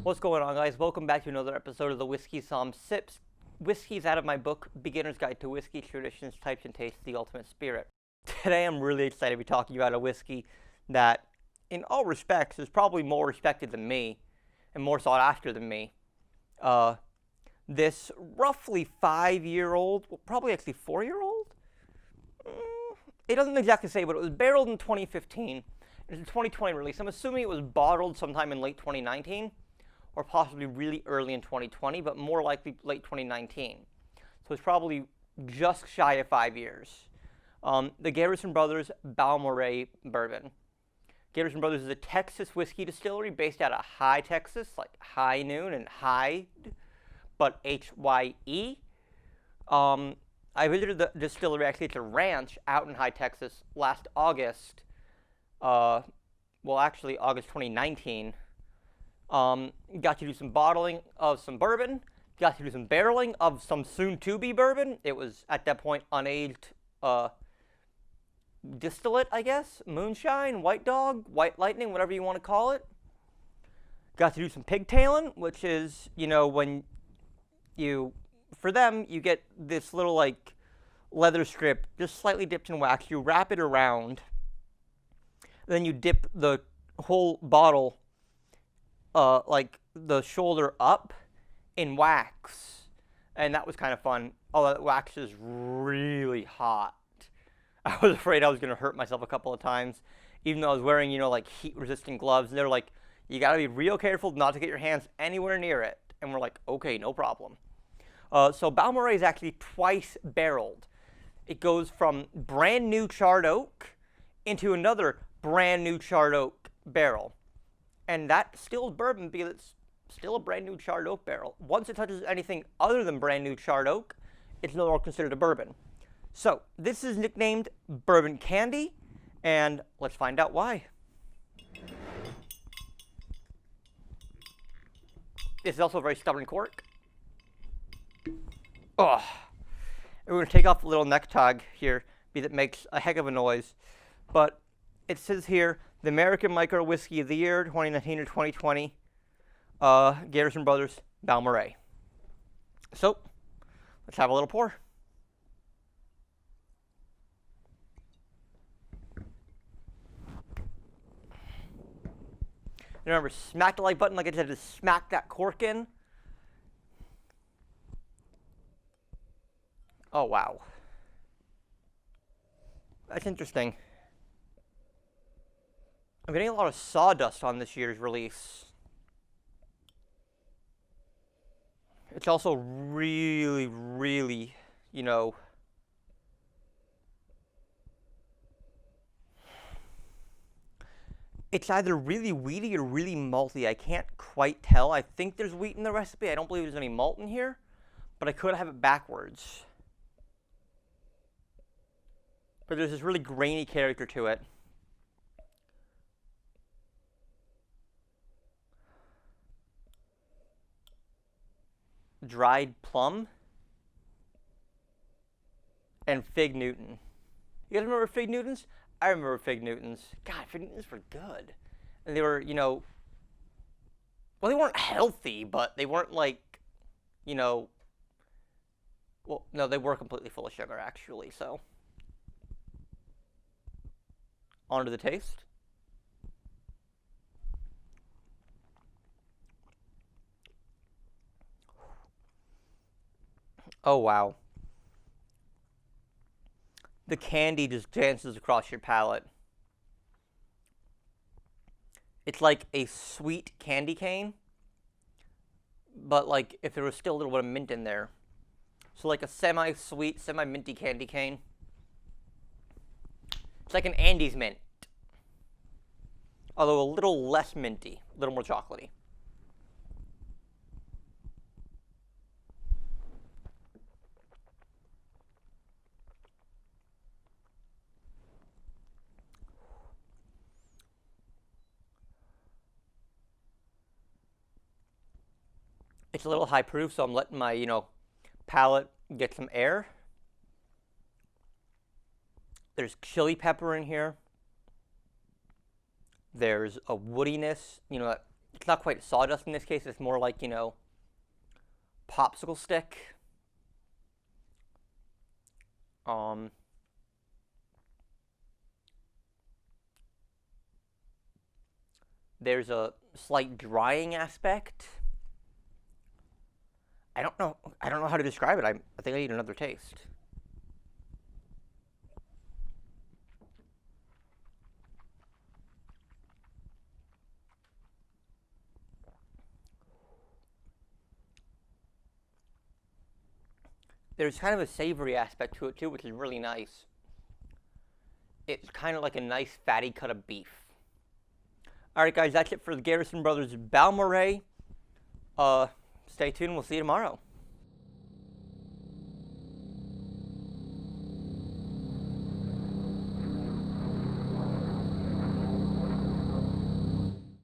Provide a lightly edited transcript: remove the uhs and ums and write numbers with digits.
What's going on, guys? Welcome back to another episode of the Whiskey Somm Sips. Whiskies out of my book, Beginner's Guide to Whiskey, Traditions, Types, and Tastes, The Ultimate Spirit. Today I'm really excited to be talking about a whiskey that, in all respects, is probably more respected than me, and more sought after than me. This roughly 5-year-old, well, probably actually 4-year-old? It doesn't exactly say, but it was barreled in 2015. It's a 2020 release. I'm assuming it was bottled sometime in late 2019. Or possibly really early in 2020, but more likely late 2019. So it's probably just shy of 5 years. The Garrison Brothers Balmorhea Bourbon. Garrison Brothers is a Texas whiskey distillery based out of High, Texas, like High Noon and Hyde, but H-Y-E. I visited the distillery, actually it's a ranch out in High, Texas last August. Actually August 2019. Got to do some bottling of some bourbon, got to do some barreling of some soon-to-be bourbon. It was, at that point, unaged distillate, I guess. Moonshine, White Dog, White Lightning, whatever you want to call it. Got to do some pigtailing, which is, when for them, you get this little, leather strip just slightly dipped in wax. You wrap it around, then you dip the whole bottle the shoulder up in wax, and that was kind of fun. Oh, that wax is really hot. I was afraid I was going to hurt myself a couple of times, even though I was wearing, heat-resistant gloves, and they're like, you got to be real careful not to get your hands anywhere near it, and we're like, okay, no problem. So Balmorhea is actually twice barreled. It goes from brand new charred oak into another brand new charred oak barrel. And that still is bourbon because it's still a brand new charred oak barrel. Once it touches anything other than brand new charred oak, it's no longer considered a bourbon. So this is nicknamed Bourbon Candy, and let's find out why. This is also a very stubborn cork. Oh, we're going to take off the little neck tag here because it makes a heck of a noise. But it says here, the American Micro Whiskey of the Year, 2019 or 2020, Garrison Brothers Balmorhea. So, let's have a little pour. Remember, smack the like button like I said, to smack that cork in. Oh, wow. That's interesting. I'm getting a lot of sawdust on this year's release. It's also really, really, it's either really wheaty or really malty. I can't quite tell. I think there's wheat in the recipe. I don't believe there's any malt in here, but I could have it backwards. But there's this really grainy character to it. Dried plum and Fig Newton. You guys remember Fig Newtons? I remember Fig Newtons. God, Fig Newtons were good. And they were, well, they weren't healthy, but they weren't well, no, they were completely full of sugar, actually, so. On to the taste. Oh, wow. The candy just dances across your palate. It's like a sweet candy cane, but if there was still a little bit of mint in there. So like a semi-sweet, semi-minty candy cane. It's like an Andes mint, although a little less minty, a little more chocolatey. It's a little high proof, so I'm letting my, palate get some air. There's chili pepper in here. There's a woodiness, that It's not quite sawdust in this case. It's more like, popsicle stick. There's a slight drying aspect. I don't know. I don't know how to describe it. I think I need another taste. There's kind of a savory aspect to it too, which is really nice. It's kind of like a nice fatty cut of beef. All right, guys, that's it for the Garrison Brothers Balmorhea. Stay tuned. We'll see you tomorrow.